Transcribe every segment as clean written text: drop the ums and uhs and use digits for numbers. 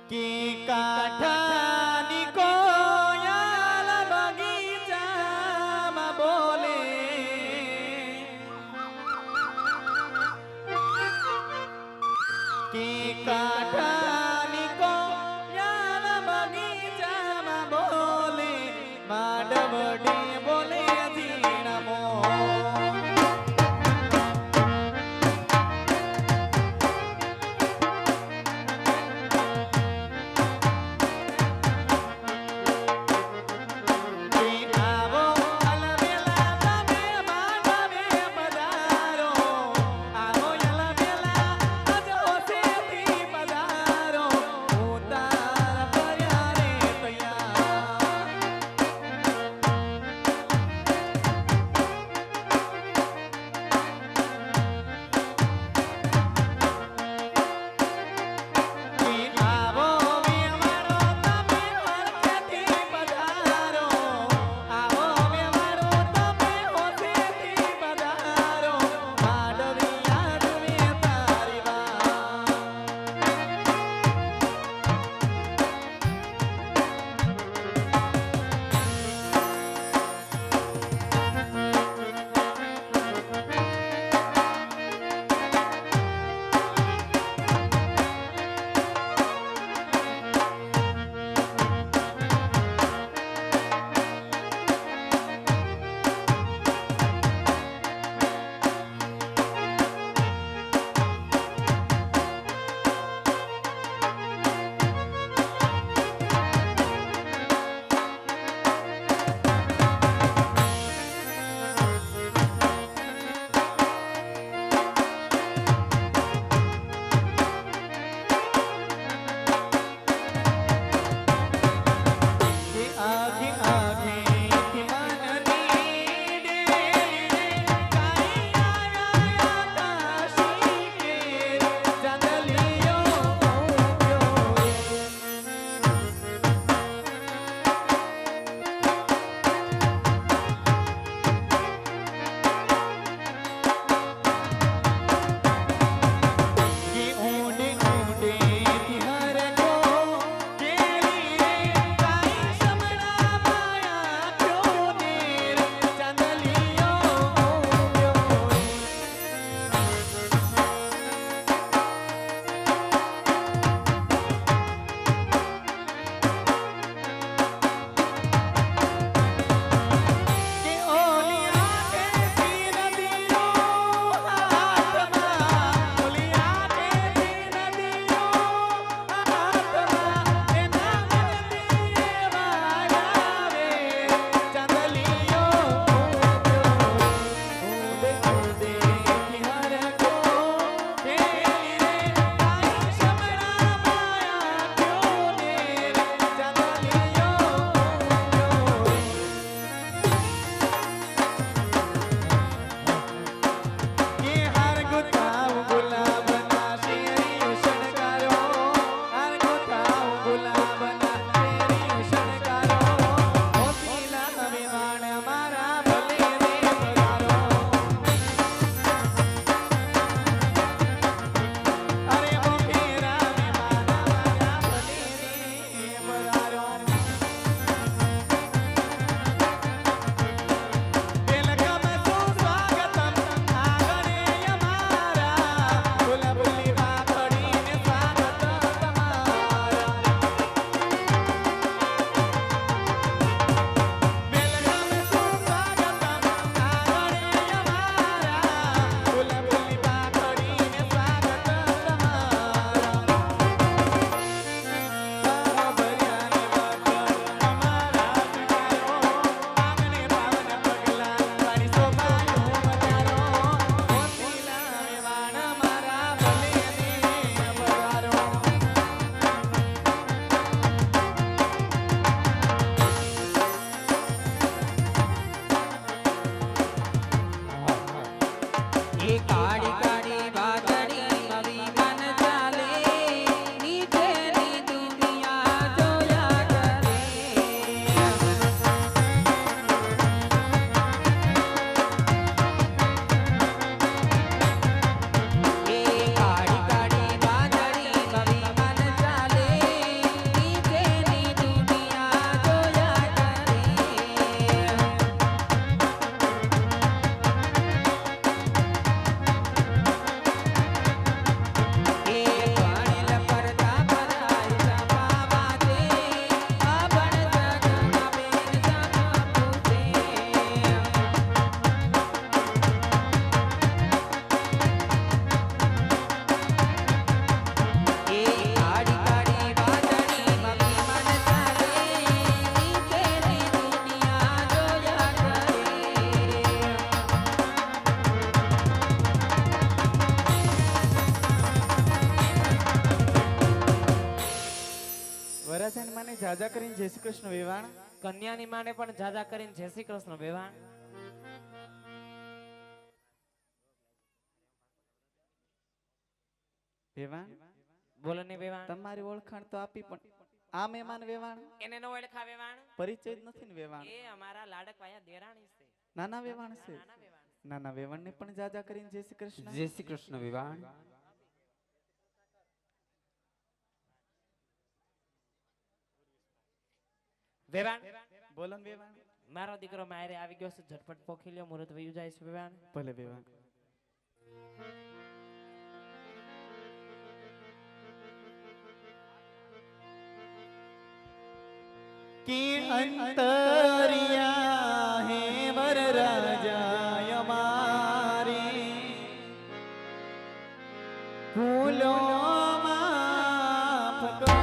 કે કાઠાની કોયલ બગીચામાં બોલે કે કાઠાની કોયલ બગીચામાં બોલે માંડવડે બોલે જીણમો પધારો વરરાજાની માને જાજા કરીને જય શ્રી કૃષ્ણ વેવાણ. કન્યાની માને પણ જાજા કરીને જય શ્રી કૃષ્ણ વેવાણ. વેવાણ બોલો ને વેવાણ. તમારી ઓળખાણ તો આપી પણ આ મહેમાન વેવાણ એને નો ઓળખા વેવાણ. પરિચય જ નથી ને વેવાણ. એ અમારા લાડકવાયા દેરાણી છે. નાના વેવાણ છે. નાના વેવાણ. નાના વેવાણ ને પણ જાજા કરીને જય શ્રી કૃષ્ણ. જય શ્રી કૃષ્ણ વિવાણ. વેવાણ બોલો ને વેવાણ. મારો દીકરો માયરે આવી ગયો છે, ઝટપટ પોખી લ્યો, મુહૂર્ત વયું જાય છે વેવાણ. ભલે વેવાણ. कि अंतरिया है वरराजा हमारे फूलों माफ कर दो।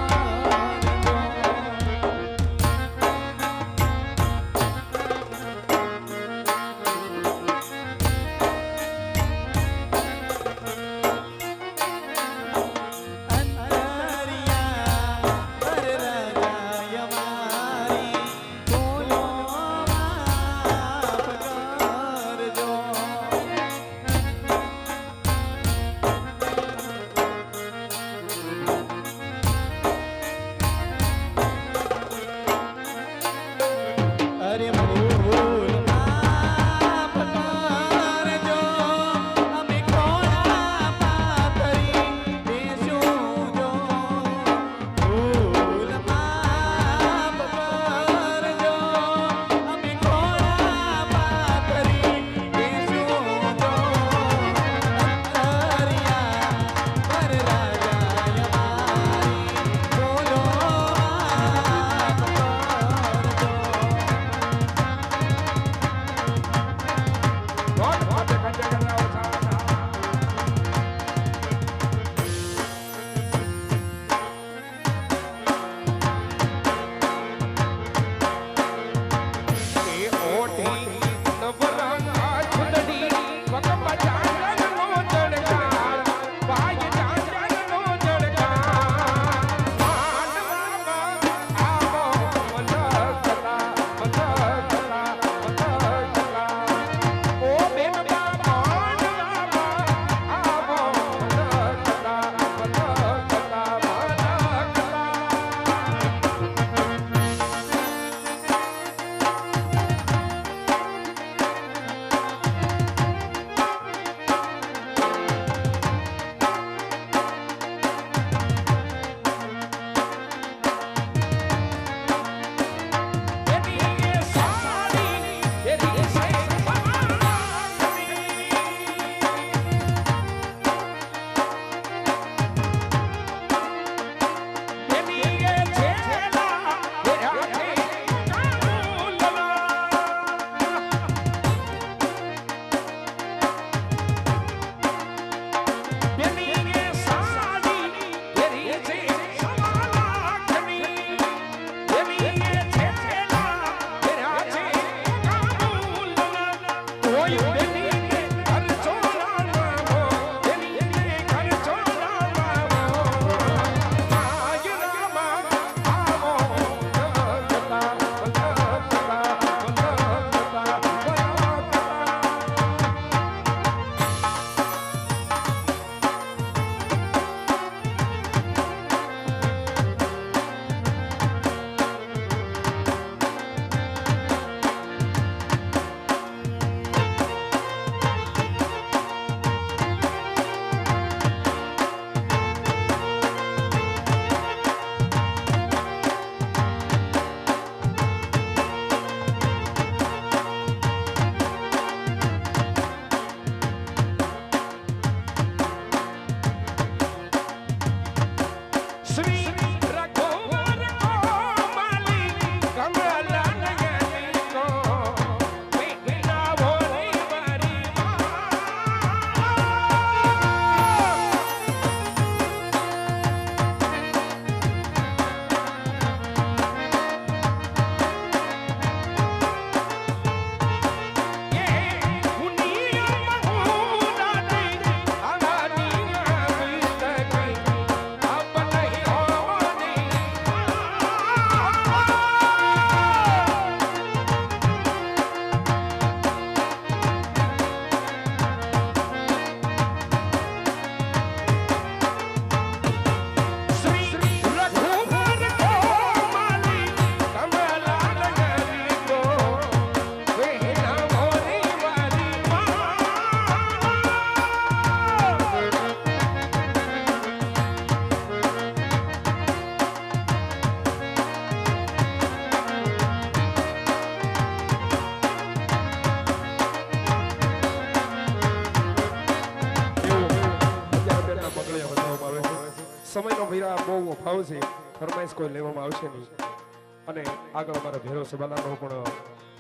સમયનો ભૈરા બહુ અભાવ છે, ફરમાઈશ કોઈ લેવામાં આવશે નહીં. અને આગળ અમારા ભેરો સભાનો પણ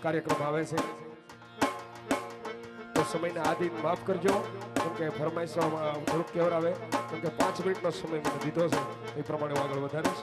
કાર્યક્રમ આવે છે, તો સમયને આદિન માફ કરજો, કેમ કે ફરમાઈશમાં થોડુંક કેવર આવે, કેમ કે 5 મિનિટનો સમય મને દીધો છે, એ પ્રમાણે હું આગળ વધારીશ.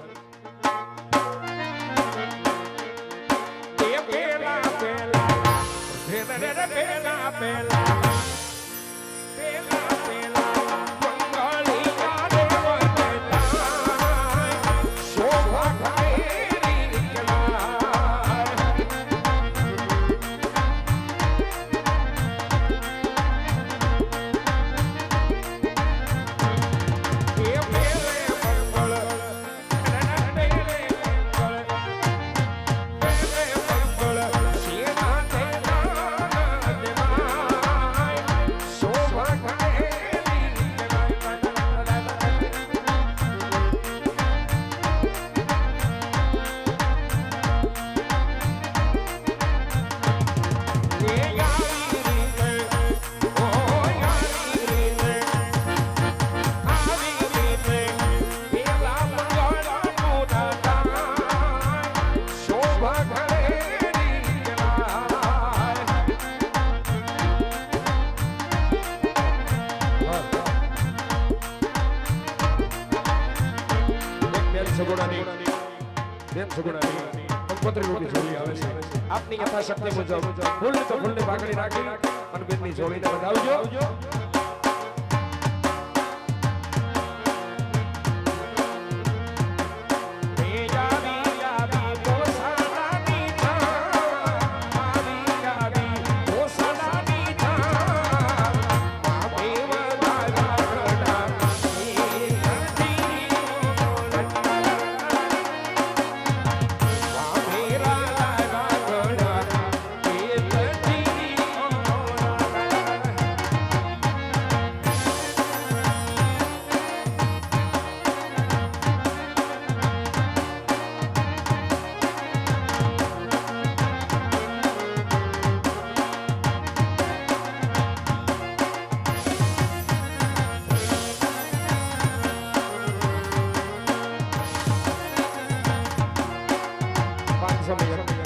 આપની યથાશક્તિ મુજબ ફૂલ તો ફૂલની ભાગડી રાખી અને બેનની જોડીને બતાવજો.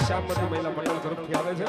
શ્યામવતી મહિલા મંડળ તરફથી આવે છે.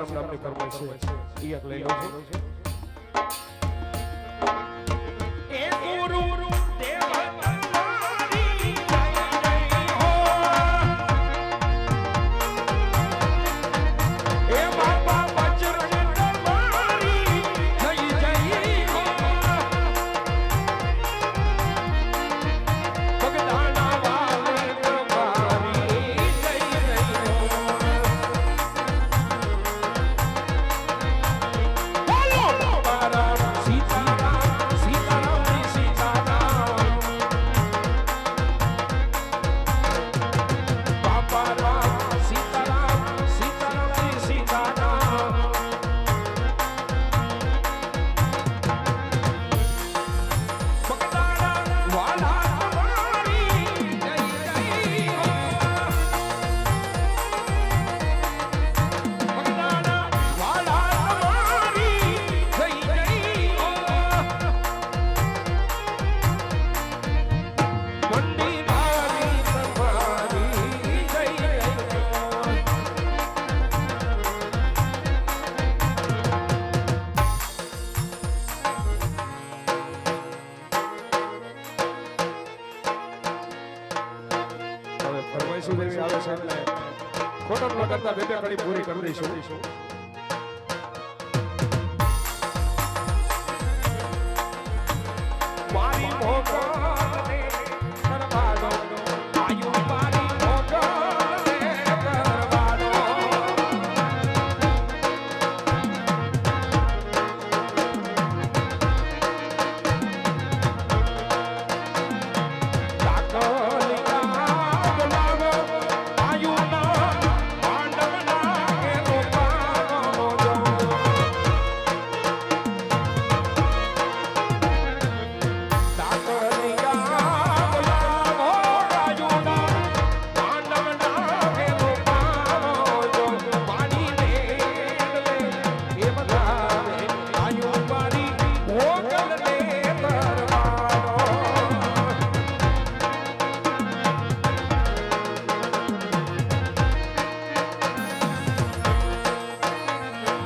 સીતારામ નામની ફરમાઈશ છે એ એક લઈ લઉં છું. એ ગુરુ દેવ તમારી જય જય હો એ બાબા બજરંગ તમારી જય જય હો ભગદાના વાલે તમારી જય જય હો બોલો બાબા સીતારામ સીતારામ સીતારામ બાબા રામ સીતારામ સીતારામ સીતારામ ભગદાના વાલા તમારી જય જય હો ભગદાના વાલા તમારી જય જય હો મંડી મારી તમારી જય જય હો હવે ફરમાઈશો જેવી આવે છે એટલે ખોટો ન કરતા બે કડી પૂરી કરી દઈશું. મારી મોગલને કરવાડો આયુ મારી મોગલને કરવાડો કાકલિયા બોલાવો આયુના પાંડવના કે રોકાનો જો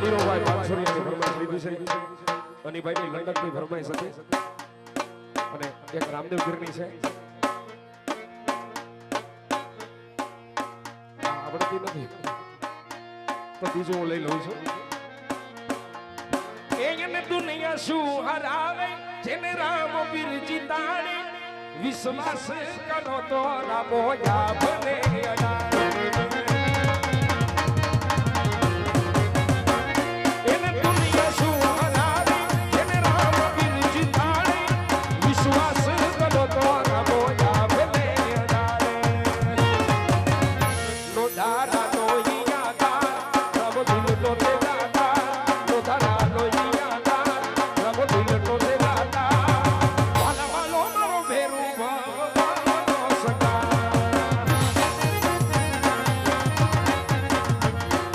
ધીરુભાઈ પાનસુરીની ફરમાઈશ લીધી છે. અનિભાઈની લંડનની ફરમાઈશ હતી અને એક રામદેવ ગીરની છે. આ આવડતી નથી તો બીજું હું લઈ લઉં છું. એને દુનિયા શું હરાવે જેને રામ વીર જીતાડે વિશ્વાસ કરો તો રામો યા બને અડાડે એને દુનિયા શું હરાવે જેને રામ વીર જીતાડે વિશ્વાસ કરો તો રામો યા બને અડાડે નો દાડા નો યાદા રામ દિલ તો તે દાદા નો દાડા નો યાદા રામ દિલ તો તે દાદા વાલા વાલો મારો ભેરુ ભગવાનનો સગા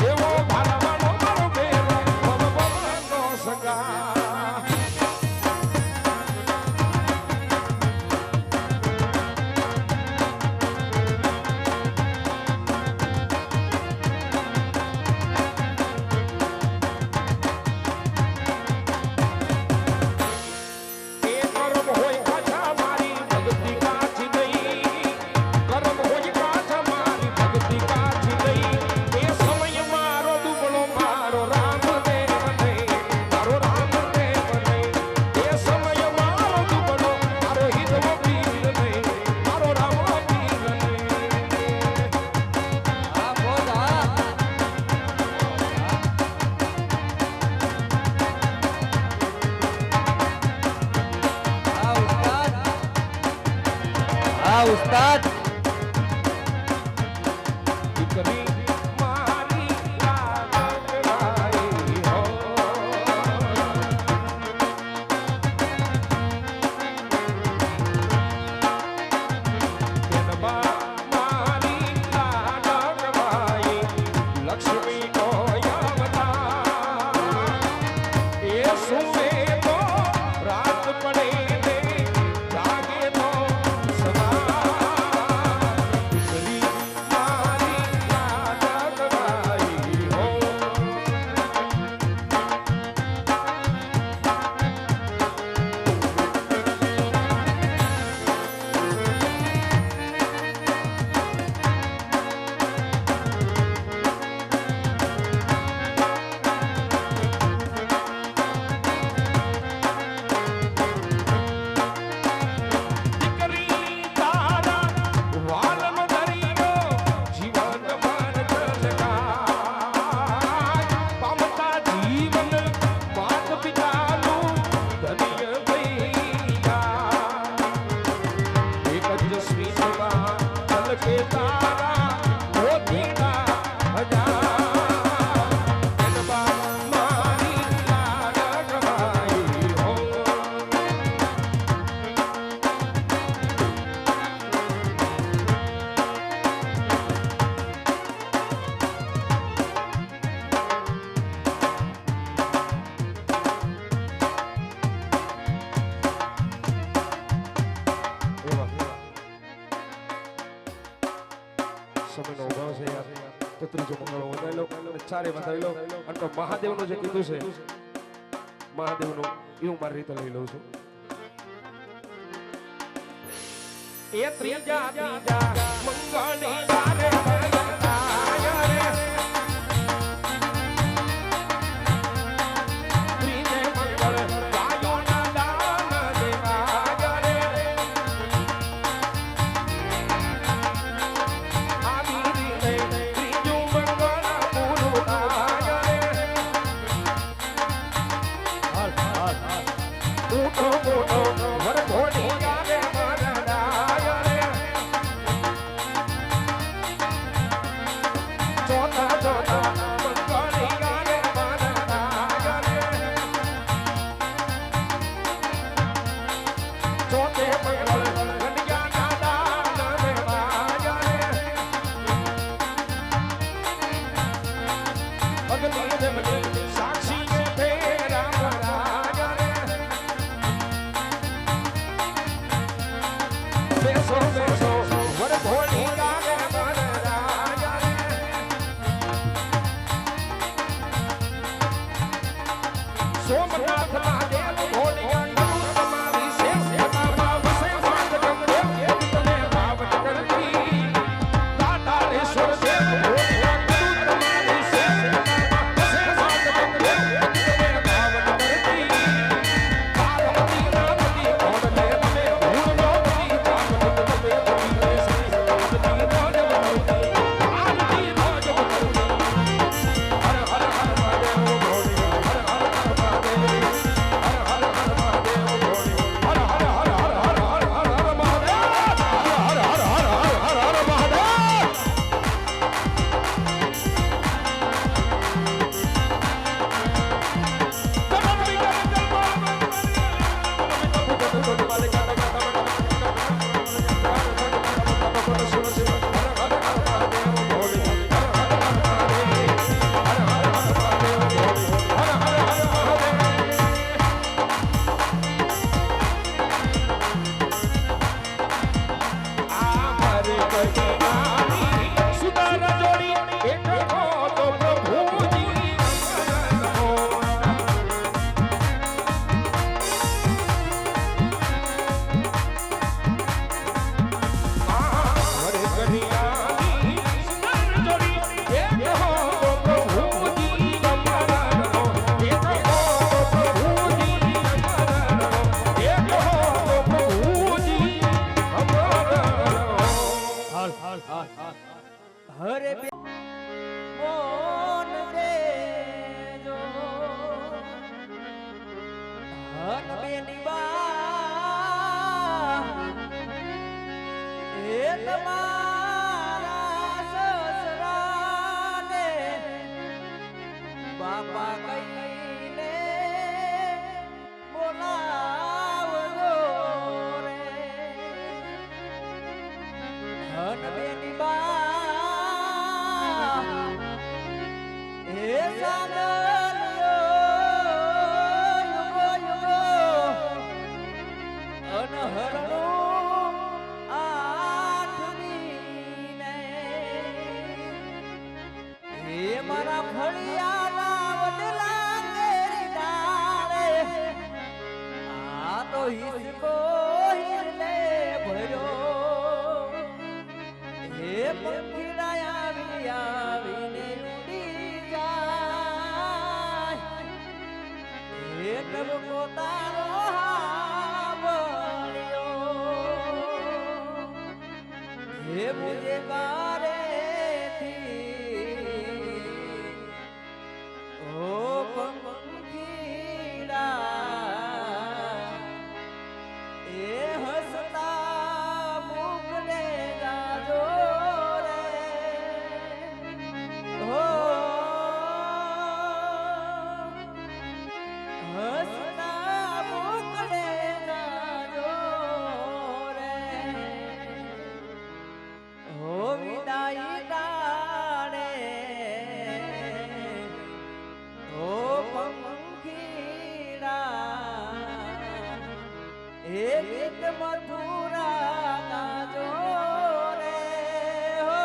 એવો વાલા વાલો મારો ભેરુ ભગવાનનો સગા એ કરમ હોય કાછા મારી ભક્તિ કાચી ગઈ કરમ હોય કાછા મારી ભક્તિ કાચી ગઈ એ સમય મારો દુબળો મારો રામદેવ નહીં મારો રામદેવ નહીં એ સમય મારો દુબળો મારો હિતવો પીર નહીં મારો રામ પીર નહીં આ બોધા આ ઉસ્તાદ દીકરી મારી લાગરાઈ હો જન્મા મારી લાગરાઈ લક્ષ્મી નો અવતાર એ સુવે તો રાત પડે ને જાગે તો સવાર દીકરી મારી લાગરાઈ હો ત્રીજો મંગળ વધારી લો અને ચારે વધારી લો અને તો મહાદેવનું જે કીધું છે મહાદેવનું એ હું મારી રીતે લઈ લઉં છું. એ ત્રીજા મંગળની ચારે વધાય રે ત્રીજે મંગળ ગાયોના દાન દેવાય રે આવી રીતે ત્રીજું મંગળ પૂરું થાય રે ઉઠો મોટો વરઘોડી આવે મરડાય રે ચોથા ચોથા મંગળી આવે મરડાય રે ચોથે મંગળ કન્યાના દાન દેવાય રે અગ્નિ દેવની સાક્ષી છે ફેરા ભરાય રે બેસો બેસો વરઘોડી આવે મરડાય રે સોમનાથ મહાદેવ ઘોડિયા તમારી સેવામાં વસે માતરમ દેવ તમે ભાવત કરતી દાતારેશ્વર દેવ ઘોડિયા તમારી સેવામાં વસે માતરમ દેવ તમે ભાવત કરતી પાર્વતી નામની ઘોડલે તમે ભૂલો કી પાર્વતી તમે ભૂલે સતી આરતી રોજ કરતી આરતી રોજ કરતી હર હર હર મહાદેવ ઘોડિયા હર હર હર મહાદેવ હર હર હર મહાદેવ ઘોડિયા હર હર હર હર હર હર હર હર મહાદેવ હર હર હર હર હર હર મહાદેવ સુદાર જોડી એક તો પ્રભુજી હરે કન્યાની સુદાર જોડી એક તો પ્રભુજી નમરનો એક તો પ્રભુજી નમરનો એક તો પ્રભુજી નમરનો હરે બે મોન દેજો હન બેની બા એ તમારા સસરાને બાપા કહીને બોલાવજો રે હન બેની બા એ સાંદલ્યો યુગો યુગો અનહરણું આઠમીને હે મારા ફળિયાના વડલા કેરી ડાળે આ તો હિસકો હિરલે ભર્યો હે પંખીડા આવી આવીને ઉડી જાય હે તબકો તારો હાવળ્યો હે મુજે બારેથી ઓ પંખીડા એ હસતા મુખને જાજો રે હો હસતા મુખને જાજો રે હો વિદાય ડાળે હો પંખીડા એ ગીત મથુરા ગાજો રે હો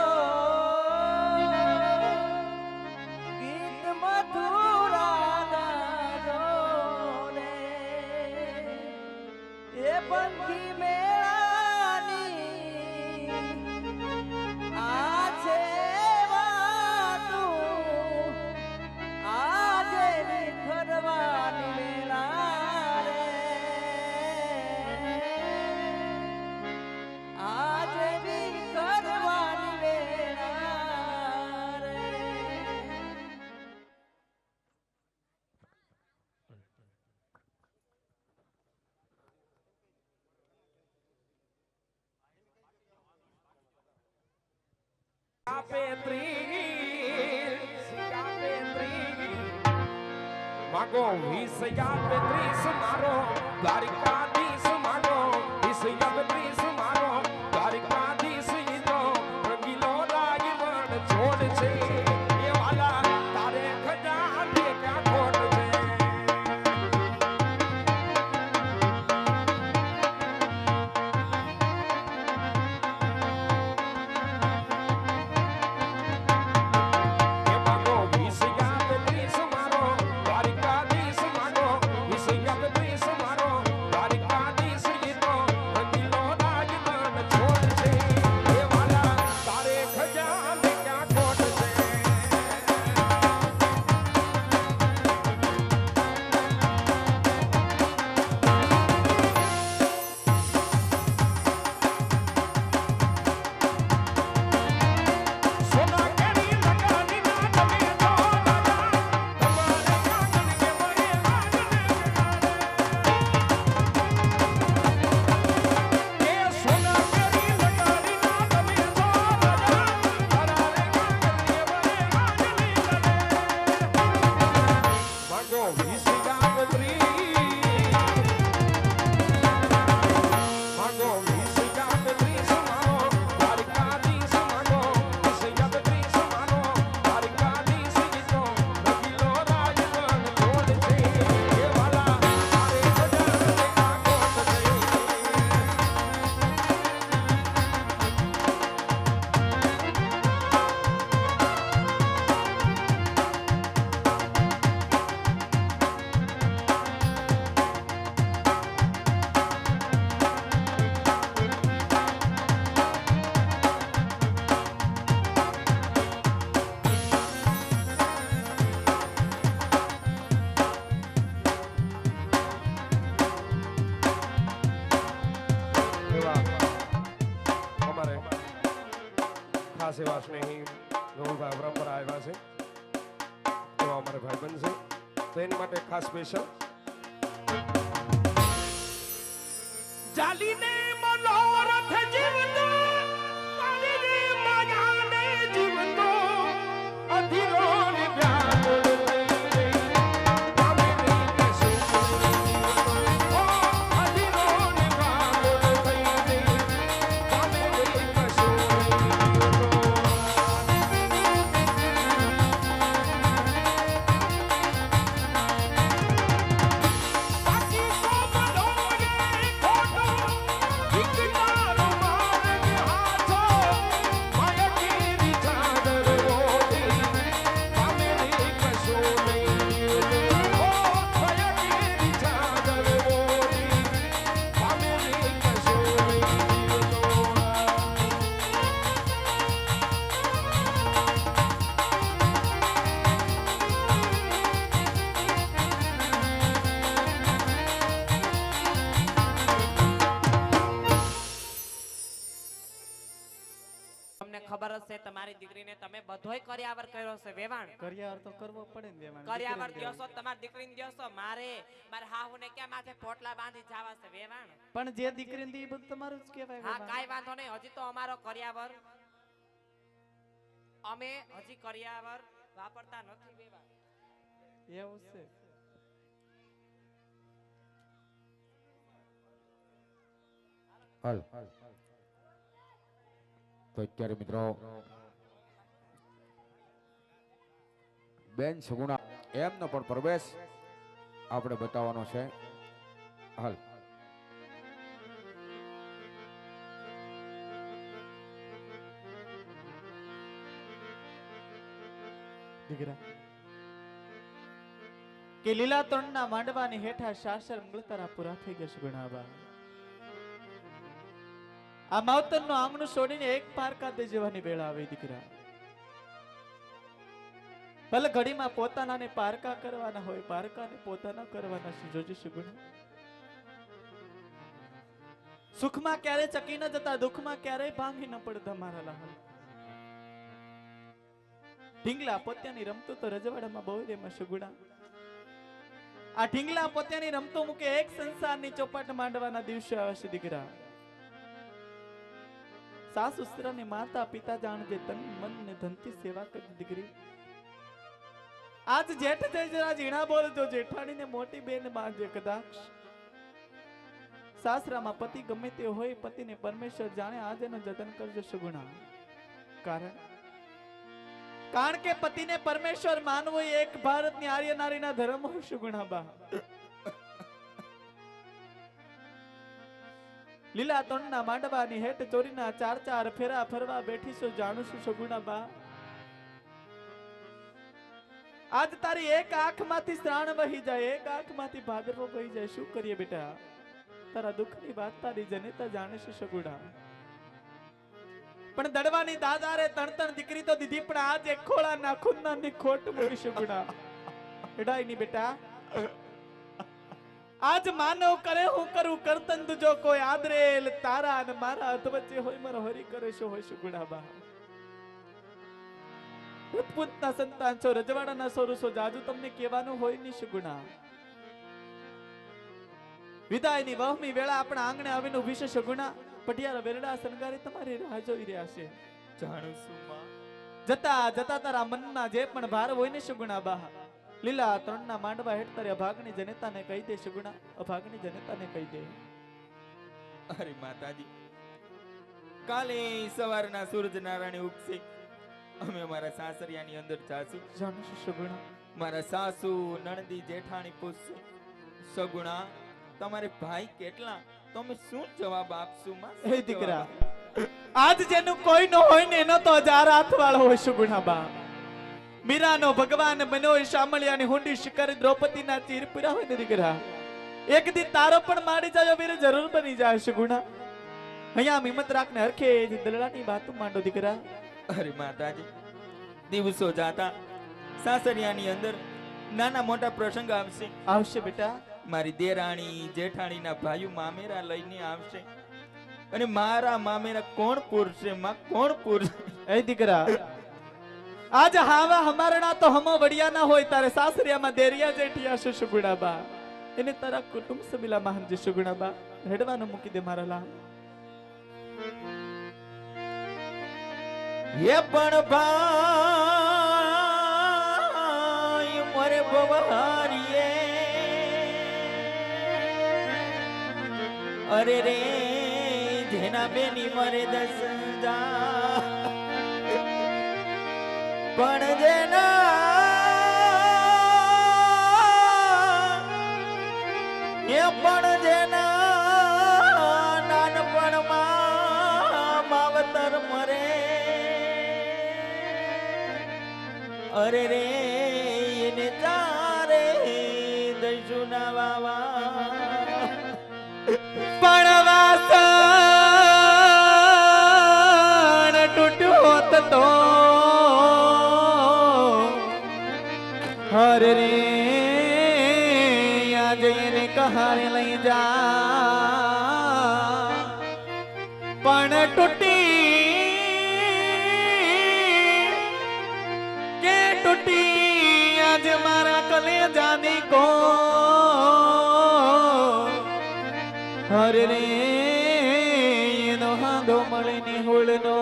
માગો 20 આપે 30 મારો દ્વારિકાધીશ માગો 20 આપે 30 મારો દ્વારિકાધીશ ઈ તો રંગીલો રાજવણ છોડ છે એ વાલા તારે ખજાને ક્યાં ખોટ છે ખાસ એવા સ્નેહી ગૌરવભાઈ પરંપરા આવ્યા છે એવા અમારા ભાઈબંધ છે તો એની માટે ખાસ સ્પેશિયલ જાલીને મનોરથ જીવતો પાણીને માયાને જીવતો અધીરો ને વ્યાકુળ ખબર હશે તમારી દીકરીને તમે બધોય કર્યાવર કર્યો છે વેવાણ કરિયાવર તો કરવો પડે ને વેવાણ કર્યાવર દ્યોસો તમારી દીકરીને દ્યોસો મારે હાહુને ક્યાં માથે પોટલા બાંધી જાવા છે વેવાણ પણ જે દીકરીને દી બધું તમારું જ કહેવાય હા કાઈ વાંધો નહીં હજી તો અમારો કર્યાવર અમે હજી કર્યાવર વાપરતા નથી વેવાણ એવું છે હાલ તો અત્યારે મિત્રો બેન સગુણા એમનો પણ પ્રવેશ આપણે બતાવવાનો છે હાલ દીકરા કે લીલા તણના માંડવાની હેઠા શાસર મંગળતારા પૂરા થઈ ગયા સુગણાબા આ માવતરનું આંગણું છોડીને એક પારકા દે જવાની વેળા આવી દીકરા ભલે ઘડીમાં પોતાનાને પારકા કરવાના હોય પારકાને પોતાના કરવાના છે જોજો સુગુણા સુખમાં ક્યારે ચકી ન જતા દુઃખમાં ક્યારેય ભાંગી ન પડતા મારા લાલ ઢીંગલા પોતાની રમતો તો રજવાડામાં બહુ રેમાં સુગુણા આ ઢીંગલા પોતાની રમતો મૂકે એક સંસારની ચોપાટ માંડવાના દિવસે આવશે દીકરા સાસુ સસરાને માતા પિતા જાણજે તન મન ને ધનથી સેવા કરજે દીકરી આજ જેઠ જઈ જરા ઝીણા બોલજો જેઠાણીને મોટી બેન માનજે કદાચ સાસરામાં પતિ ગમે તે હોય પતિને પરમેશ્વર જાણે આજ એનું જતન કરજો સુગુણા કારણ કે પતિને પરમેશ્વર માનવો એ એક ભારતની આર્ય નારીના ધર્મ હોય સુગુણાબા લીલા તોંડના માંડવાની હેઠ ચોરીના ચાર ચાર ફેરા ફરવા બેઠી છું જાણું છું સુગુણાબા આજ તારી એક આંખમાંથી શ્રાણ વહી જાય એક આંખમાંથી ભાદરવો વહી જાય શું કરીએ બેટા તારા દુઃખની વાત તારી જનેતા જાણે છે સગુણા પણ દડવાની દાદારે તણ દીકરી તો દીધી પણ આજ એક ખોળા ના ખૂનની ખોટ મૂકી સગુણા એડાઈ ની બેટા આજ માનવ કરે હું કરું કરતન તુજો કોઈ આદરેલ તારા અને મારા હાથ વચ્ચે હોય મારો હરી કરે છો હોય સગુણા બા ઉત્પુતના સંતાન છો રજવાડાના સોરુસો જાજુ તમને કહેવાનું હોય ની સગુણા વિદાયની વહમી વેળા આપણા આંગણે આવીને ઊભી છે સગુણા પટિયારા વેરડા સંગારે તમારી રાહ જોઈ રહ્યા છે જાણું છું માં જતા જતા તારા મનમાં જે પણ ભાર હોય ને સગુણા બા લીલા ત્રણના માંડવા હેઠ તારી અભાગની જનતાને કહી દે સગુણા અભાગની જનતાને કહી દે અરે માતાજી કાલે સવારના સૂરજ નારાયણ ઉગશે અમે અમારા સાસરિયાની અંદર જાશું જાણું છું સગુણા મારા સાસુ નણદી જેઠાણી પૂછશે સગુણા તમારે ભાઈ કેટલા તમે શું જવાબ આપશું માં હે દીકરા આજ જેનું કોઈ ન હોય ને એનો તો હજાર હાથ વાળો હોય સગુણા બા મીરાનો ભગવાન બન્યો શામળિયાની હુંડી શિકારી દ્રૌપદીના ચીર પૂરા હોય ને દીકરા એક દી તારો પણ મારી જાય વીર જરૂર બની જાય સગુણા અહીંયા હિંમત રાખને હરખે દલડાની વાતો માંડો દીકરા અરે માતાજી દિવસો જાતા સાસરિયાની અંદર નાના મોટા પ્રસંગ આવશે આવશે બેટા મારી દેરાણી જેઠાણીના ભાઈઓ મામેરા લઈને આવશે અને મારા મામેરા કોણ પૂરશે માં કોણ પૂરશે એ દીકરા આજ હાવા હમારણા તો હમો વડિયા ના હોય તારે સાસરિયામાં દેરિયા જેઠિયા છે સુગુણાબા એને તારા કુટુંબ સબીલા મહાન જે સુગુણાબા હેડવાનું મૂકી દે મારા લાલ એ પણ ભાઈ મોરે બવારીએ અરે રે જેના બેની મરે દસ જા પણ જેના એ પણ જેના નાનપણમાં માવતર મરે અરે રે એને ચારે દઈશુના વાવા પણ વાસણ તૂટ્યો તો હરે રે આજે એને કહારે લઈ જા પણ તૂટી આજે મારા કલેજાની કો હરે રે એનો હાંધો મળે ને હોળનો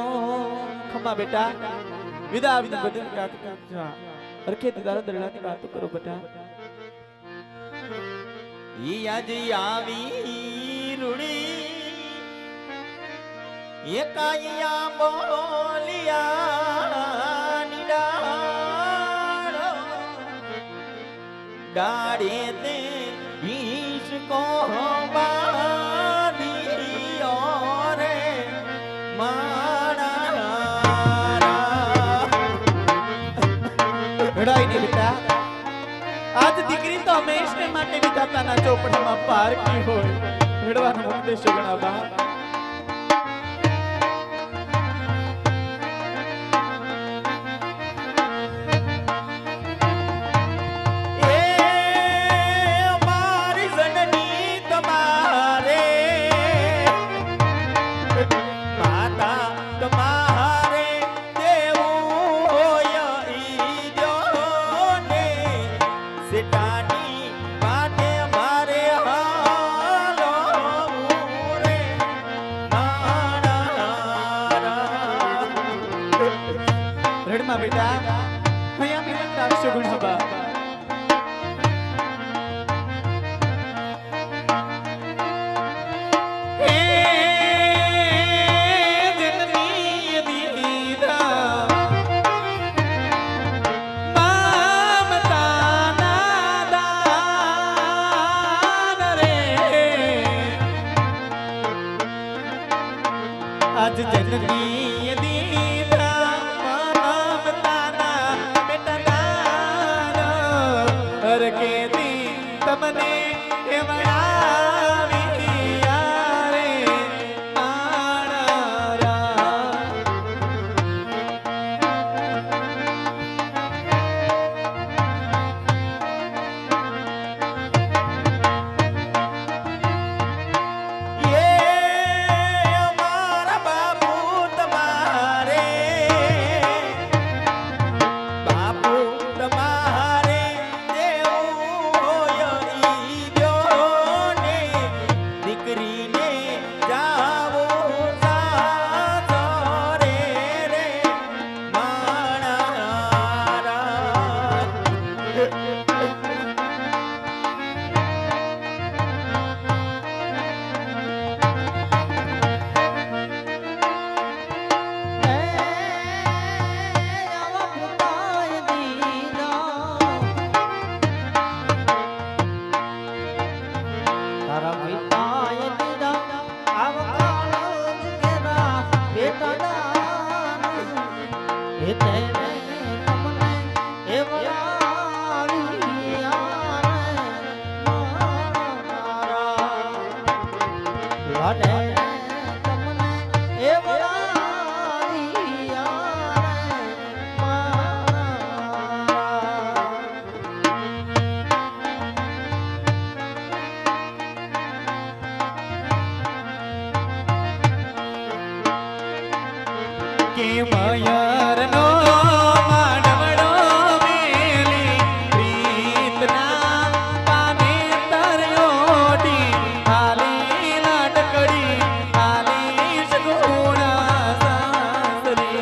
ખમા બેટા વિદા વિદા બધું જા અરખે તારા દરડાની વાતો કરો બેટા ઈ આજે આવી રૂડી એકાયા બોલિયા નિડાળો ડાળે તે ઈશ કો બાદિયો રે મારા રડાઈ ની બેટા આજ દીકરી તો હંમેશને માટે વિધાતાના ચોપડામાં પારકી હોય રડવાનો ઉપદેશ ગણા બા જનની દીધા મમતાના બેટના હર કેદી તમને એવડાવી યારે આણારા. કે મયરનો માનવડો મેલી પ્રીતના પાને તરયોડી હાલી લાડકડી હાલી સગુણા સાસરે.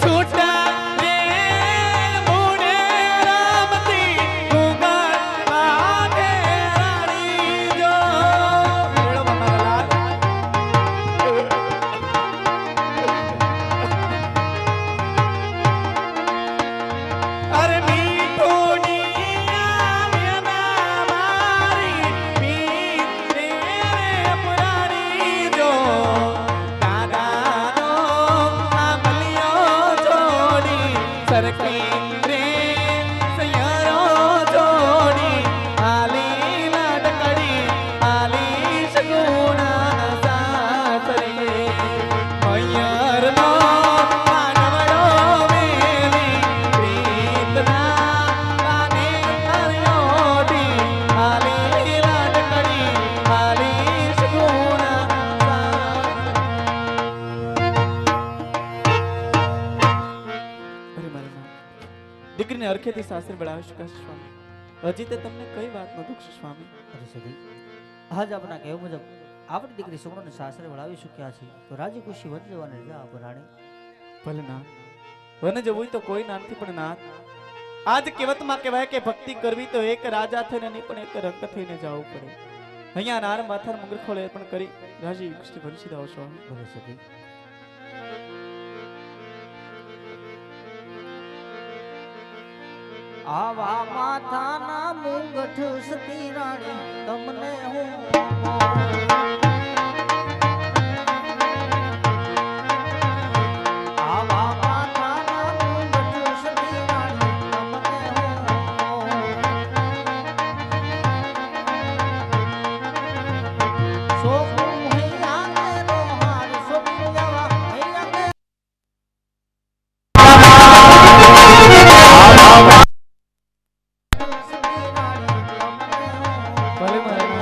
છૂટા રે મુને રામતી ગુંગળ બાંધે રાણી જો. મેળો મારા લાલ. અરે મીઠુની આમ્યના મારી પીરે પુરાણી જો. દાદાનો આંબલિયો જોડી સરકી રે સૈયરો જોડી હાલી લાડકડી હાલી સગુણા સાસરે. મયરનો માનવડો મેલી પ્રીતના પાને તરયોડી હાલી લાડકડી હાલી સગુણા દીકરીને અરખેથી સાસરે બળાવી શકાશે સ્વામી. હજી તે તમને કઈ વાતનો દુઃખ છે સ્વામી? અરે સદી આજ આપણા કહેવા મુજબ આપણી દીકરી સુગણોને સાસરે વળાવી શક્યા છે તો રાજી ખુશી વન જવાની રજા આપો રાણી. ભલે ના વને જવું તો કોઈ નાનથી પણ ના. આજ કહેવતમાં કહેવાય કે ભક્તિ કરવી તો એક રાજા થઈને નહીં પણ એક રંગ થઈને જવું પડે. અહીંયા નાર માથાર મુગર ખોળે પણ કરી રાજી ખુશી ભરી દાવ સ્વામી. ભલે સદી આવા માથાના મુંગઠ સતી રાણી તમને હું આવા માથાના મુંગઠ સતી રાણી તમને હું સોપું હૈયા નો હાર સોપું જવા હૈયા ભલે મારા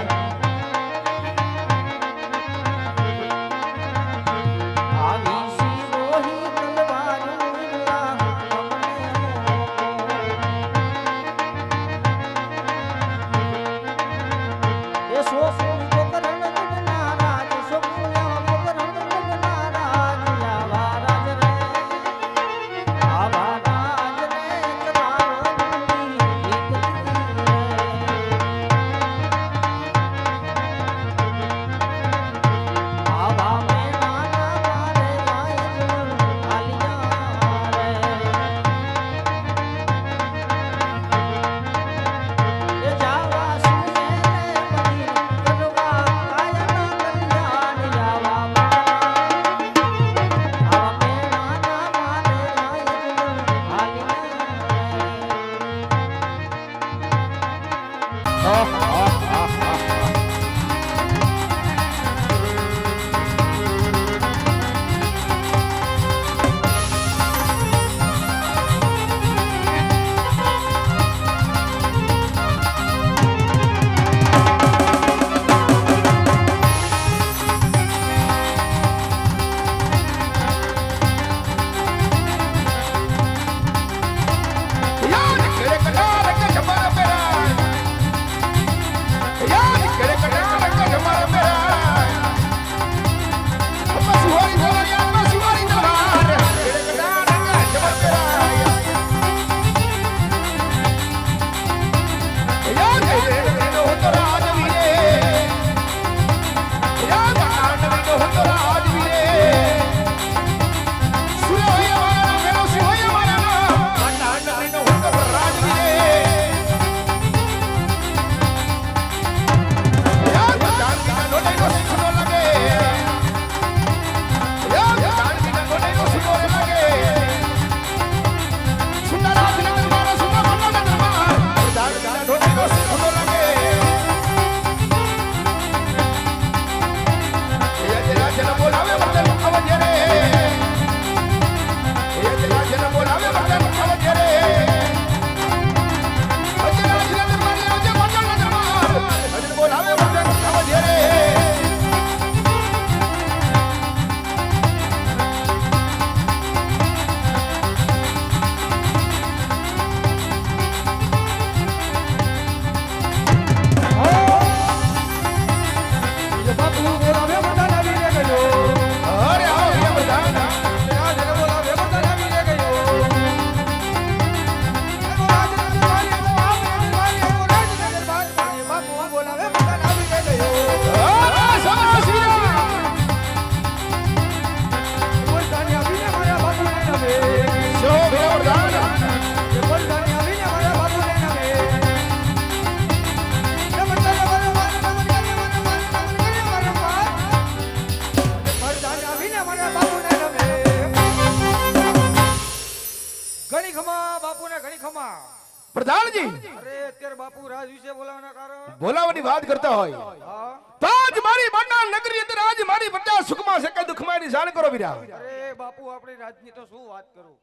પ્રધાનજી અરે અત્યારે બાપુ રાજ વિશે બોલાવાના કારણ બોલાવાની વાત કરતા હોય હા તો આજ મારી મંડાણ નગરી અંદર આજ મારી પ્રજા સુખમાં છે કે દુઃખમાં એની જાણ કરો વીરા. અરે બાપુ આપણી રાજની તો શું વાત કરું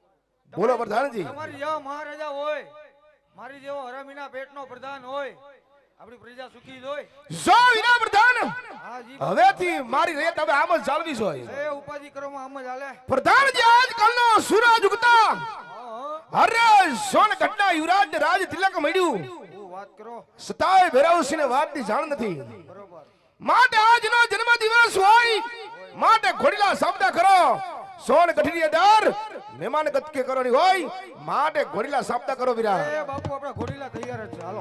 બોલો પ્રધાનજી. તમારી જેવા મહારાજા હોય મારી જેવો હરામીના પેટનો પ્રધાન હોય આપણી પ્રજા સુખી જ હોય. જો વીરા પ્રધાન હા જી હવેથી મારી રેત હવે આમ જ ચાલવી જોઈએ. એ ઉપાધિ કરવામાં આમ જ હાલે. પ્રધાનજી આજ કાલનો સૂરજ ઉગતા હા અરે સોન ઘટના યુવરાજ ને રાજ તિલક મળ્યું હું વાત કરો સતાય ભેરવસિંહ ને વાતની જાણ નથી. બરોબર માટે આજનો જન્મ દિવસ હોય માટે ઘોડીલા શબ્દ કરો સોન ગઠની અડાર મહેમાન ગતકે કરવાની હોય માટે ઘોડીલા શબ્દ કરો વીરા. એ બાપુ આપણા ઘોડીલા તૈયાર જ છે હાલો.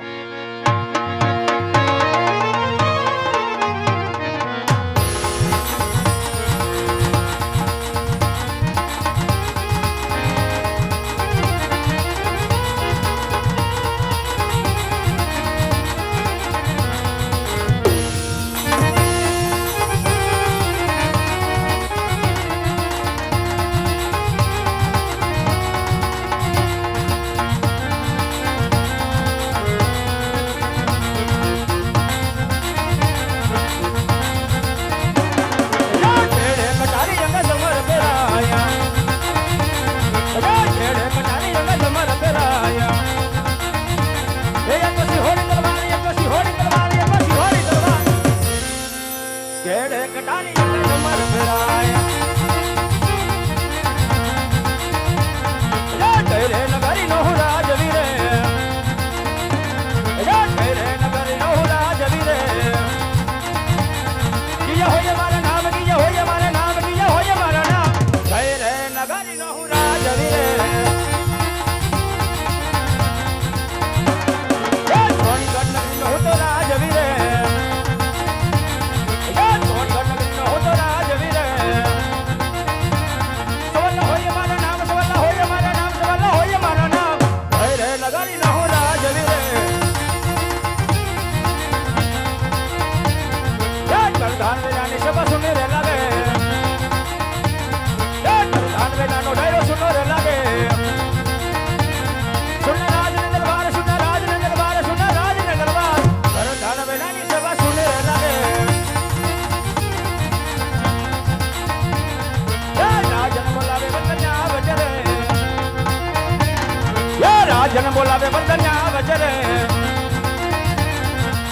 જન બોલાવે વરદાન્યા વચરે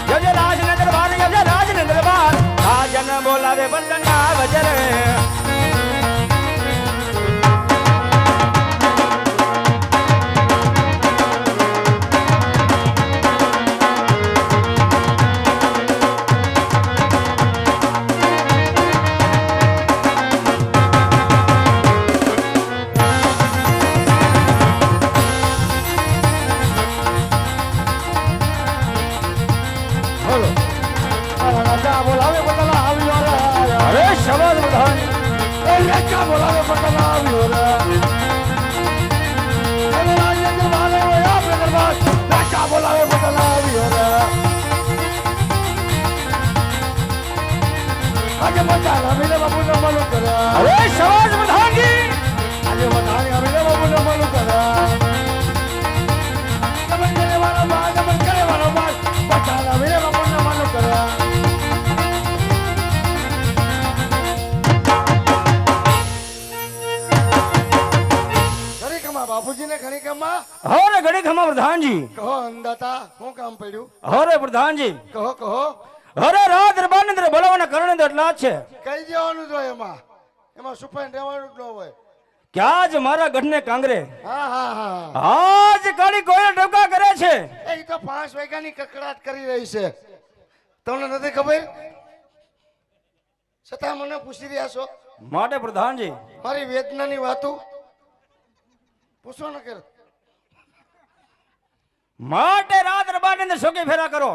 યજે રાજને દરબાર યજે રાજને દરબાર આ જન બોલાવે વરદાન્યા વચરે અરે શબ્દ પ્રધાન અરે શબ્દ પ્રધાનજી બાપુજી ને ઘણી કામમાં હરે ઘડી ખમા પ્રધાનજી કહો અંદાતા શું કામ પડ્યું હરે પ્રધાનજી કહો કહો હરે રાત દરબાર ને અંદર બોલાવાના કારણે તો એટલા જ છે કઈ દેવાનું જોઈએ એમાં એમાં સુપાઈ રહેવાનું જ ન હોય કે આજ મારા ગઢને કાંગરે હા હા હા આજ કાળી કોયલ ટપકા કરે છે એ તો 5 વાગ્યાની કકડાટ કરી રહી છે તમને નથી ખબર છતાં મને પૂછી રહ્યા છો માટે પ્રધાનજી મારી વેદનાની વાતો પૂછો ન કર માટે રાત દરબાર ની અંદર સોકે ફેરા કરો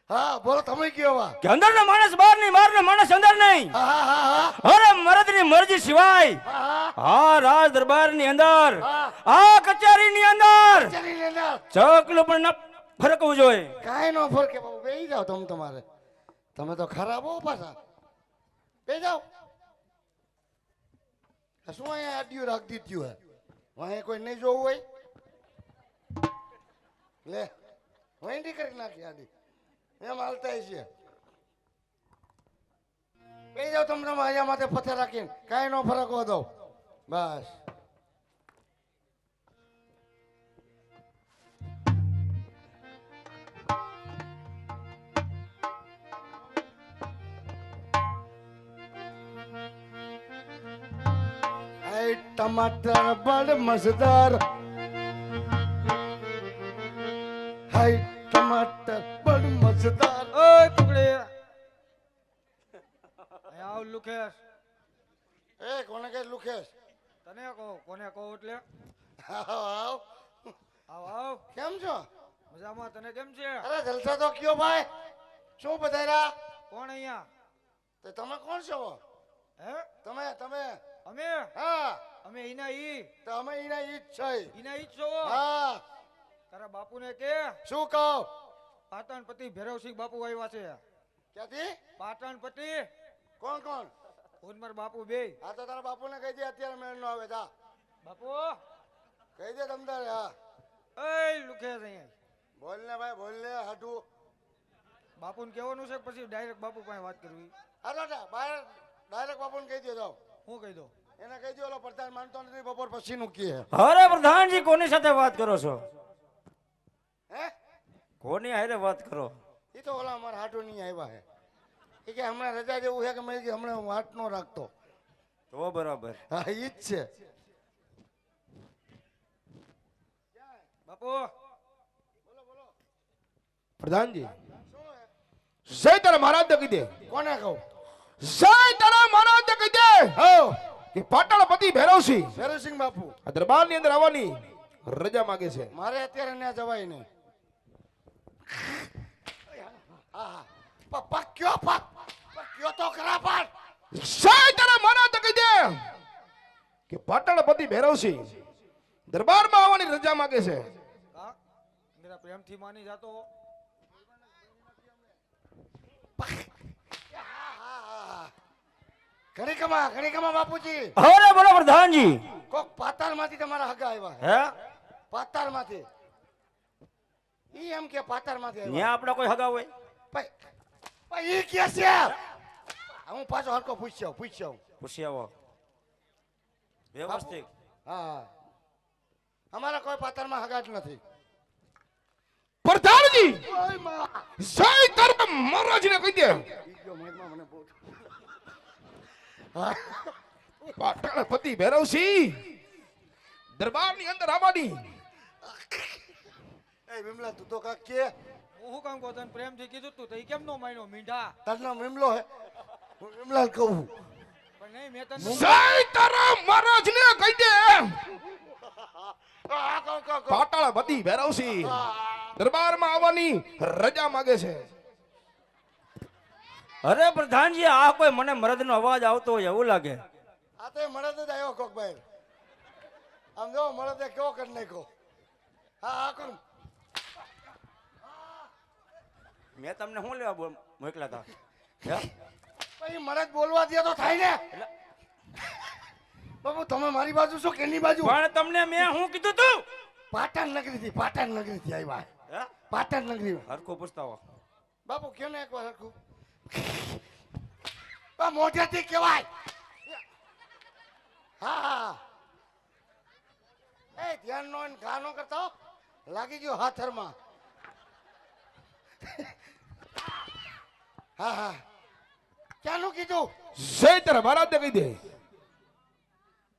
હા બોલો તમે કયો વા કે અંદર નો માણસ બહાર નહીં બહાર નો માણસ અંદર નહીં હા હા હા હા અરે મરદ ની મરજી સિવાય હા હા રાજ દરબાર ની અંદર હા. આ કચેરી ની અંદર ચાલી લેનાર ચકલું પણ ન ફરકવું જોઈએ કાંઈ નો ફરકે બાબુ બેહી જાઓ તમારે તમે તો ખરાબ હો પાછા બેહી જાઓ આ શું અહીંયા આડિયું રાખી દીધું હે વાંહે કોઈ નહીં જોવું હોય લે વાંડી કરી નાખી આડી એમ હાલતા છે બેહી જાઓ તમે અહીંયા માથે પથ્થર રાખીને કાંઈ નો ફરક દો બસ टमाटर बड़ मजेदार हाय टमाटर बड़ मजेदार ઓય ટુકડી અહીંયા આવ લુકેશ ए कोने के लुकेश તને કહો કોને કહો એટલે आओ आओ આવ આવ केम छो મજામાં તને કેમ છે अरे जलसा तो क्यों भाई શું બધાયરા કોણ અહીંયા તો તમે કોણ છો હે તમે તમે અમે હા અમે ઈના ઈ તો અમે ઈના ઈ જ છે ઈના ઈ જ છો હા તારા બાપુને કે શું કહો પાટણપતિ ભૈરવસિંહ બાપુ આવ્યા છે ક્યાંથી પાટણપતિ કોણ કોણ ઉનમર બાપુ બે હા તો તારા બાપુને કહી દે અત્યારે મેળ નો આવે જા બાપુ કહી દે તમ તારે હા એય લુકેશ અહીંયા બોલ ને ભાઈ બોલ ને હાટુ બાપુને કહેવાનું છે કે પછી ડાયરેક્ટ બાપુ પાસે વાત કરવી હાલો બહાર ડાયરેક્ટ બાપુને કહી દે જાઓ હું કહી દઉં એને કહી દો ઓલો પ્રધાન માનતો નથી બપોર પછી નું કહે અરે પ્રધાનજી કોની સાથે વાત કરો છો હે કોની હારે વાત કરો એ તો ઓલા અમારા હાટુ નહીં આવ્યા હે એ કે હમણાં રજા જેવું છે કે મેં કીધું હમણાં હું હાથ નો રાખતો તો બરાબર હા ઈ જ છે બાપુ પ્રધાનજી જય તારા મહારાજ ને કહી દે કોને કહું જય તારા મહારાજ ને કહી દે હો કે પાટણપતિ ભૈરવસિંહ ભૈરવસિંહ બાપુ આ દરબાર ની અંદર આવવાની રજા માંગે છે મારે અત્યારે ત્યાં જવાય નહીં હા પપ્પા કયો તો ખરા પણ જય તારા મહારાજ ને કહી દે કે પાટણપતિ ભૈરવસિંહ દરબારમાં આવવાની રજા માંગે છે હા જરા પ્રેમથી માની જાતો ઘણી કમા બાપુજી અરે બોલો પ્રધાનજી કોક પાતાળ માંથી તમારા હગા આવ્યા હે પાતાળ માંથી ઈ એમ કે પાતાળ માંથી આવ્યા ન્યા આપડા કોઈ હગા હોય ભાઈ ઈ કે છે હું પાછો હરકો પૂછ્યો પૂછી આવો વ્યવસ્થિત હા અમારા કોઈ પાતરમાં હગાટ નથી. પ્રધાનજી ઓય માં જય તારા મહારાજને કહી દે ઈ ગયો મહેકમાં મને બહુ હા પાટણપતિ ભૈરવસિંહ દરબારની અંદર આવવાની. એ વિમલા તું તો કાક કે હું કામ કહું તને પ્રેમથી કીધું તું તો ઈ કેમ નો માન્યો મીંઢા તારનો વિમલો હે હું વિમલા જ કહું પણ નહીં મેં તને જય તારા મહારાજને કહી દે આ કહો કહો કહો પાટણપતિ ભૈરવસિંહ દરબારમાં આવવાની રજા માંગે છે. અરે પ્રધાનજી આ કોઈ મને મરદનો અવાજ આવતો હોય એવું લાગે. આ તો મળદ જ આવ્યો કોક ભાઈ આમ જો મળદે કેવો કરી નાખ્યો. હા હા કોણ મેં તમને શું લેવા મોકલા હતા ભાઈ મળદ બોલવા દે તો થાય ને બાબુ તમે મારી બાજુ છો કે એની બાજુ પણ તમને મેં શું કીધું તું પાટણ નગરીથી આવ્યા હે? પાટણ નગરી હરખો પૂછતા બાપુ કેમ ને એક વાર હરખું બા મોઢેથી કહેવાય હા હા એ ધ્યાન નો ગાનો કરતા હો. લાગી ગયો હાથરમાં હા હા ક્યાંનું કીધું જય તારા મહારાજને કહી દે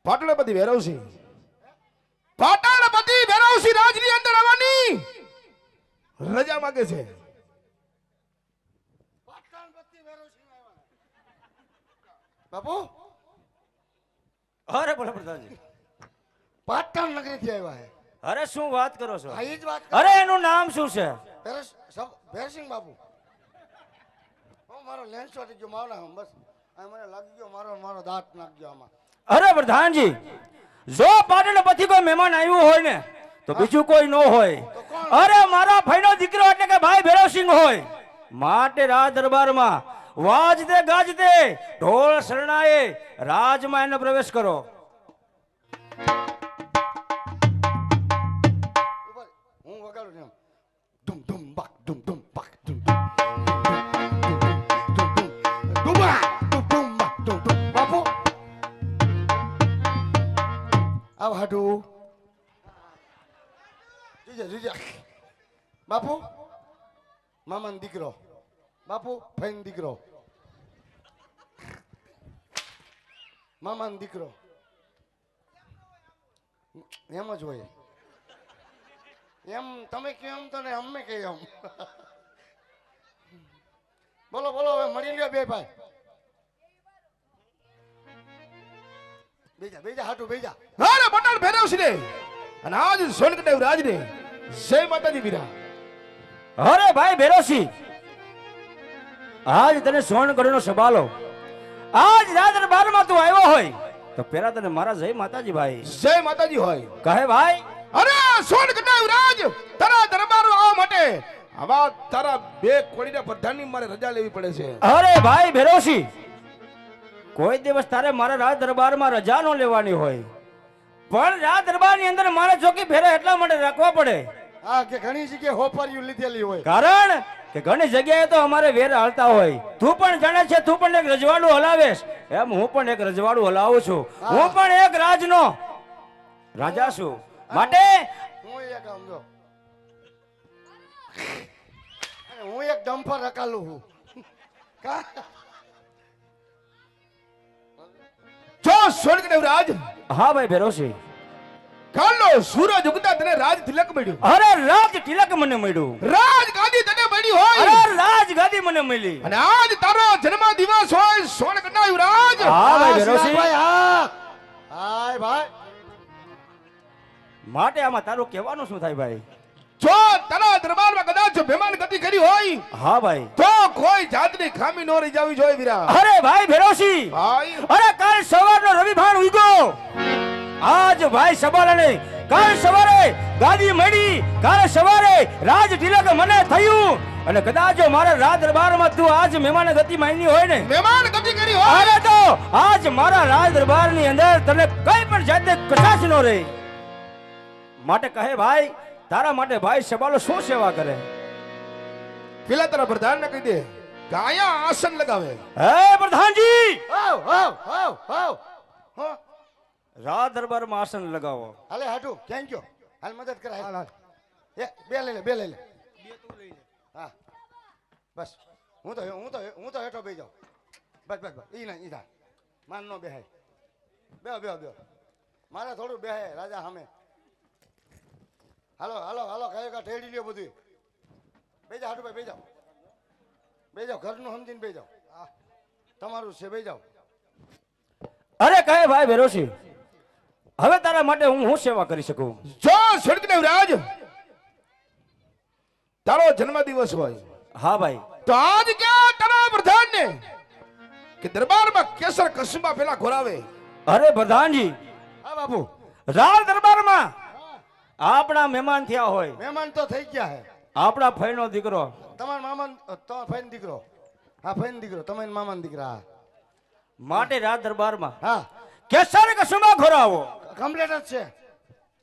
પાટણપતિ ભૈરવસિંહ રાજની અંદર આવવાની રજા માંગે છે. બાપુ અરે બોલો પ્રધાનજી પાટણ નગરીથી આવ્યા હે અરે શું વાત કરો છો હા એ જ વાત અરે એનું નામ શું છે ભેરસિંહ બાપુ હું મારો લેન્સ ચોટી ગયો મારો નામ બસ આ મને લાગી ગયો મારો દાંત નાખ ગયો આમાં અરે પ્રધાનજી જો પાટણપતિ કોઈ મહેમાન આવ્યું હોય ને તો બીજું કોઈ ન હોય. અરે મારા ભાઈનો દીકરો એટલે કે ભાઈ ભૈરવસિંહ હોય. માટે રાજ દરબારમાં વાજતે ગાજતે ઢોળ શરણાએ રાજમાં એનો પ્રવેશ કરો. ઉપર હું વગાડું ને એમ ધૂમ ધૂમ બાક ધૂમ ધૂમ બાક ધૂમ ધૂમ ધૂમ ધૂમ બાક ધૂમ ધૂમ બાપુ આવ હાડુ જીજા બાપુ મામાનો દીકરો બાપુ ફઈનો દીકરો મામાનો દીકરો એમ જ હોય એમ તમે કહો એમ તો ને અમે કહીએ એમ બોલો બોલો હવે મળી લ્યો બે ભાઈ બેજા હાટુ બેજા અરે પાટણ ભૈરવસિંહ અને આજ સોનકદેવ રાજને જય માતાજી વીરા. અરે ભાઈ ભૈરવસિંહ આજ તને સોનગઢનો સબાલો આજ રાજ દરબારમાં તું આવ્યો હોય તો પેલા તને મારા જય માતાજી ભાઈ જય માતાજી હોય. કહે ભાઈ અરે સોનકદેવ રાજ તારા દરબારમાં આવવા માટે આવા તારા બે કોડીના પ્રધાનની મારે રજા લેવી પડે છે. અરે ભાઈ ભૈરવસિંહ કોઈ દિવસ તારે મારા રાજ દરબારમાં રજા ન લેવાની હોય પણ રાજ દરબારની અંદર મારે ચોકી ફેરા એટલા માટે રાખવા પડે હા કે ઘણી જગ્યાએ હોપરિયું લીધેલી હોય કારણ કે ઘણી જગ્યાએ તો અમારે વેર હાલતા હોય. તું પણ જાણે છે તું પણ એક રજવાડું હલાવેશ એમ હું પણ એક રજવાડું હલાવું છું. હું પણ એક રાજનો રાજા છું. માટે હું એક આમ જો હું એક ડમ્ફર રકાલું છું કા જો સોનકદેવ રાજ હા ભાઈ ભૈરવસિંહ કાલનો સૂરજ ઉગતા તને રાજ તિલક મળ્યું. અરે રાજ તિલક મને મળ્યું. રાજ ગાદી તને મળી હોય અરે રાજ ગાદી મને મળી. અને આજ તારો જન્મ દિવસ હોય સોનકદેવ રાજ. હા ભાઈ ભૈરવસિંહ ભાઈ હા હાય ભાઈ માટે આમાં તારું કહેવાનું શું થાય ભાઈ? જો તારા દરબારમાં કદાચ મહેમાન ગતિ કરી હોય હા ભાઈ તો કોઈ જાતની ખામી ન રહી જાવી જોઈએ વીરા. અરે ભાઈ ભૈરવસિંહ ભાઈ અરે કાલ સવારનો રવિભાન ઉગ્યો આજ ભાઈ સવારે કાલ સવારે ગાદી મળી કાલ સવારે રાજ તિલક મને થયું અને કદાચ જો મારા રાજ દરબારમાં તું આજ મહેમાન ગતિ માની હોય ને મહેમાન ગતિ કરી હોય અરે તો આજ મારા રાજ દરબારની અંદર તને કઈ પણ જાતની કચાશ ન રહે. માટે કહે ભાઈ તારા માટે ભાઈ સવાલો શું સેવા કરે? પેલા તારા પ્રધાનને કહી દે કે આયા આસન લગાવે. હે પ્રધાનજી આવ આવ આવ આવ હો રાજ દરબારમાં આસન લગાવો. હાલે હાટુ ક્યાં ગયો હાલ મદદ કર હાલ હાલ એ બે લઈ લે બે લઈ લે હા બસ હું તો હેઠો બેસી જાઉં બસ બસ બસ ઈ ના ઈ થા માન નો બેહાય બેહો મારે થોડું બેહાય રાજા સામે હાલો હાલો હાલો કયો કા ઠેડી લ્યો બધું બેસી જાઓ હાટુ ભાઈ બેસી જાઓ ઘરનું સમજીને બેસી જાઓ હા તમારું છે બેસી જાઓ. અરે કહે ભાઈ ભેરોસી, હવે તારા માટે હું સેવા કરી શકું? જો સ્વર્ગદેવ રાજ તારો જન્મદિવસ હોય હા ભાઈ. તો આજ ક્યાં તારા પ્રધાનને કે દરબારમાં કેસર કસુંબા પેલા ઘોરાવે. અરે પ્રધાનજી, હા બાપુ રાજ દરબારમાં આપણા મહેમાન થયા હોય, મહેમાન તો થઈ ગયા હે આપણા ફઈનો દીકરો. તમારા મામા તમારા ફઈનો દીકરો હા ફઈનો દીકરો તમારા મામાના દીકરા માટે રાજ દરબારમાં હા કેસર કસુંબા ઘોરાવો. કમ્પ્લીટ જ છે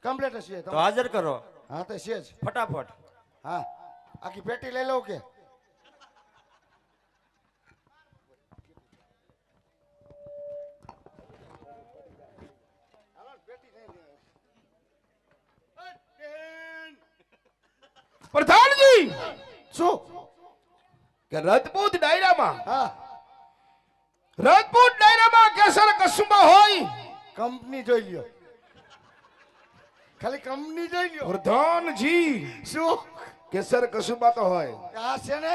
કમ્પ્લીટ જ છે તો હાજર કરો હા તો છે જ ફટાફટ. હા આખી પેટી લઈ લઉં કે પ્રધાનજી શું કે રાજપૂત ડાયરામાં હા કેસર કસુંબા હોય. કંપની જોઈ લ્યો ખાલી કંપની જોઈ લ્યો પ્રધાનજી શું કેસર કસુંબા તો હોય, આ છે ને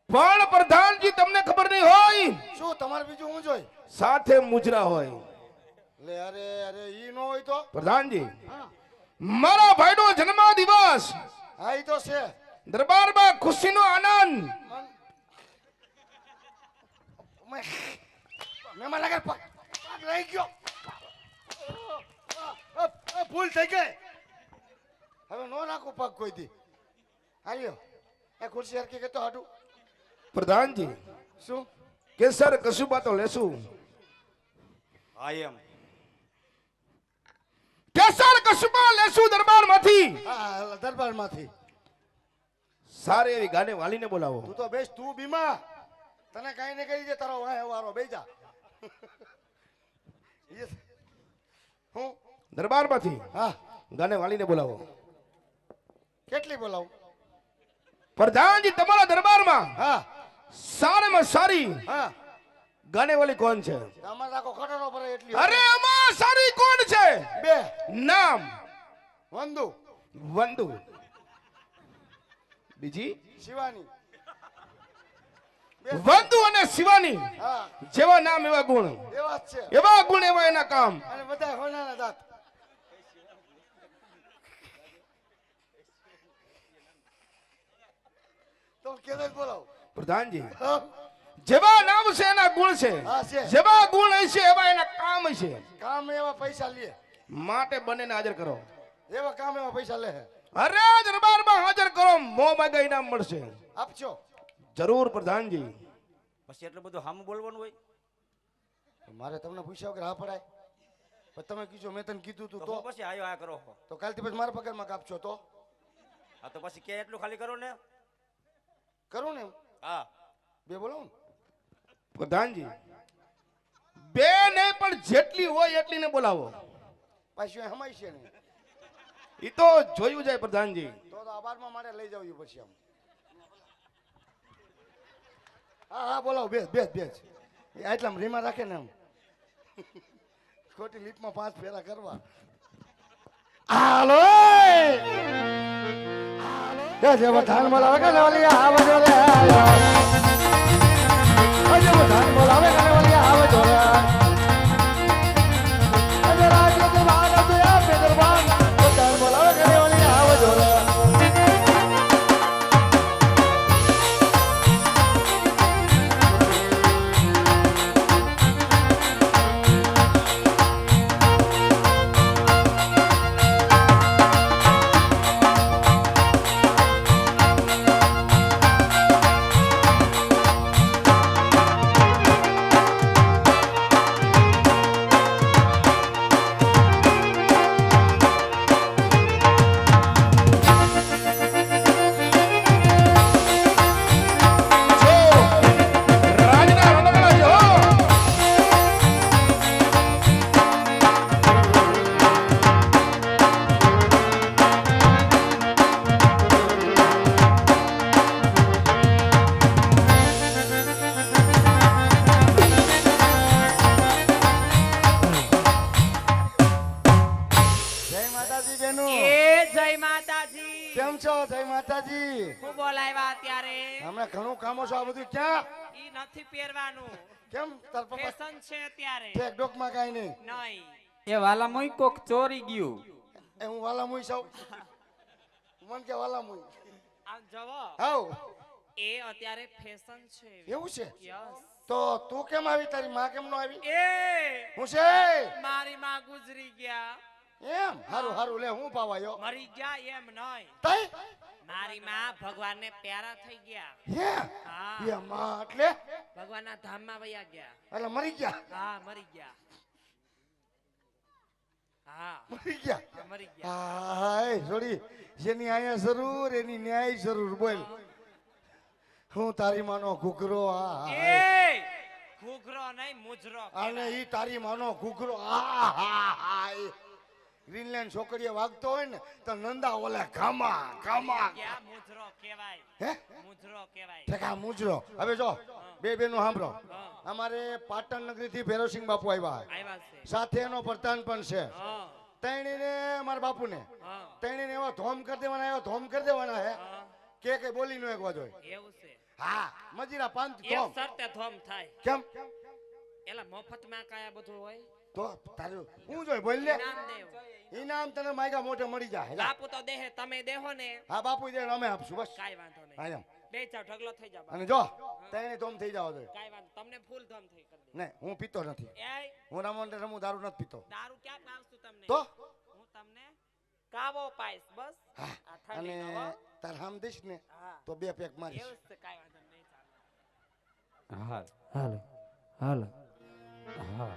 પણ પ્રધાનજી તમને ખબર નહીં હોય શું તમારે બીજું હું જોઈ સાથે મુજરા હોય. લે અરે અરે ઈ નો હોય તો પ્રધાનજી મારા ભાઈનો જન્મદિવસ હા ઈ તો છે દરબારમાં ખુશીનો આનંદ. મહેમાન આગળ પગ રહી ગયો ભૂલ થઈ ગઈ હવે નો નાખો પગ કોઈ દી આવ્યો એ ખુરશી હરકી કે તો હાડું પ્રધાનજી શું કેસર કસુંબા તો લેશું. આઈ એમ કેસર કસુંબા લેશું દરબારમાંથી. હા દરબારમાંથી સારી એવી ગાને વાલીને બોલાવો. તું તો બેસ તું બીમા તને કઈ ને કહી દે તારો વાહે વારો બેજા હું દરબારમાંથી હા ગાને વાલીને બોલાવો. કેટલી બોલાવું પ્રધાનજી તમારા દરબારમાં હા સારામાં સારી હા ગાને વાલી કોણ છે? અમારે આખો ખટરો ભરે એટલી અરે આમાં સારી કોણ છે? બે નામ વંદુ વંદુ, બીજી શિવાની વંદુ અને શિવાની. હા જેવા નામ એવા ગુણ, એવા જ છે એવા ગુણ એવા એના કામ. અને બધા હોનાના દાંત તો કેદે બોલાવ પ્રધાનજી હા જેવા નામ છે એના ગુણ છે, હા, છે. જેવા ગુણ હશે એવા એના કામ છે. કામ એવા પૈસા લે માટે બંનેને હાજર કરો. એવા કામ એવા પૈસા લે અરે દરબારમાં હાજર કરો, મોં માગે ઇનામ મળશે. આપજો જરૂર પ્રધાનજી. પછી એટલું બધું હામું બોલવાનું હોય? મારે તમને પૂછ્યા વગર હા પડાય પણ તમે કીધું મેં તને કીધું તું તો તો હું પછી આયો આ કરો. તો કાલથી પછી મારા પગારમાં કાપજો તો હા તો પછી કે એટલું ખાલી કરો ને. કરું ને એમ? હા બે બોલાવું ને પ્રધાનજી બે નહીં પણ જેટલી હોય એટલી ને બોલાવો. પાછું એ હમાય છે ને ઈ તો જોયું જાય પ્રધાનજી. તો આબારમાં મારે લઈ જવું પછી આમ હા હા બોલાવો બેસ બેસ બેસ એ આટલામાં રીમા રાખે ને આમ ખોટી લીપમાં 5 ફેરા કરવા હાલો એ જે વઠાણ બોલાવે કે ઓલી આવજો રે અજે વઠાણ બોલાવે કે ઓલી આવજો રે અજે રાજ્ય કે બાદ દયા પેદરબાન વઠાણ બોલાવે કે ઓલી આવજો રે જય માતાજી હું બોલાવ્યા અત્યારે હમણાં ઘણું કામો છો આ બધું ક્યાં ઈ નથી પહેરવાનું કેમ તાર પપ્પા ફેશન છે અત્યારે ઠેક ડોકમાં કાંઈ નહીં નહીં એ વાલા મોઈ કોક ચોરી ગયું. એ હું વાલા મુઈ સૌ મન કે વાલા મુઈ આમ જવો હાઉ એ અત્યારે ફેશન છે એવું છે યસ તો તું કેમ આવી તારી માં કેમ નો આવી એ હું છે મારી માં ગુજરી ગયા એમ હારું હારું લે હું પાવાયો મરી ગયા એમ નહીં તઈ મારી માં ભગવાનને પ્યારા થઈ ગયા હે હા એ માં એટલે ભગવાનના ધામમાં વયા ગયા એટલે મરી ગયા હા મરી ગયા હા મરી ગયા હા, મરી ગયા હાય છોડી જેની આયા જરૂર એની ન્યાય જરૂર બોલ હું તારી માનો ઘૂઘરો એ ઘૂઘરો નહીં મુજરો અને ઈ તારી માનો ઘૂઘરો હાય ગ્રીનલેન્ડ છોકરીએ વાગતો હોય ને તો નંદા ઓલે ઘામા ઘામા ક્યાં મુજરો કહેવાય હે મુજરો કહેવાય ઠેકા મુજરો હવે જો બે બેનો સાંભળો હા. અમારે પાટણ નગરીથી ભૈરવસિંહ બાપુ આવ્યા આવ્યા છે સાથે એનો પ્રધાન પણ છે હા તૈણીને મારા બાપુને હા તૈણીને એવા ધોમ કરી દેવાના એવા ધોમ કરી દેવાના હે હા કે બોલી નો એકવા જોઈએ એવું છે હા મજીરા પાંચ એક ધોમ શરતે ધોમ થાય કેમ એલા મફતમાં કાયા બધું હોય તો તારું હું જોઈ બોલ લે ઇનામ દેવ ઇનામ તને માયગા મોઢે મળી જાય લા. બાપુ તો દેહે તમે દેહો ને હા બાપુ દે અમે આપશું બસ કાઈ વાંધો નહીં હા એમ બે ચાવ ઢગલો થઈ જાવ અને જો તૈણી ધોમ થઈ જાવ જોઈએ કાઈ વાંધો તમને ફૂલ ધોમ થઈ કરી દે નહીં હું પીતો નથી એ હું રમું દારૂ નથી પીતો દારૂ ક્યાં પાવશું તમને તો હું તમને કાવો પાઈશ બસ હા આ ઠંડી અને કાવો. તાર હામ દઈશ ને હા તો 2 પેક મારીશ એવું જ છે કાઈ વાંધો નહીં ચાલો હાલ હાલો હાલો હા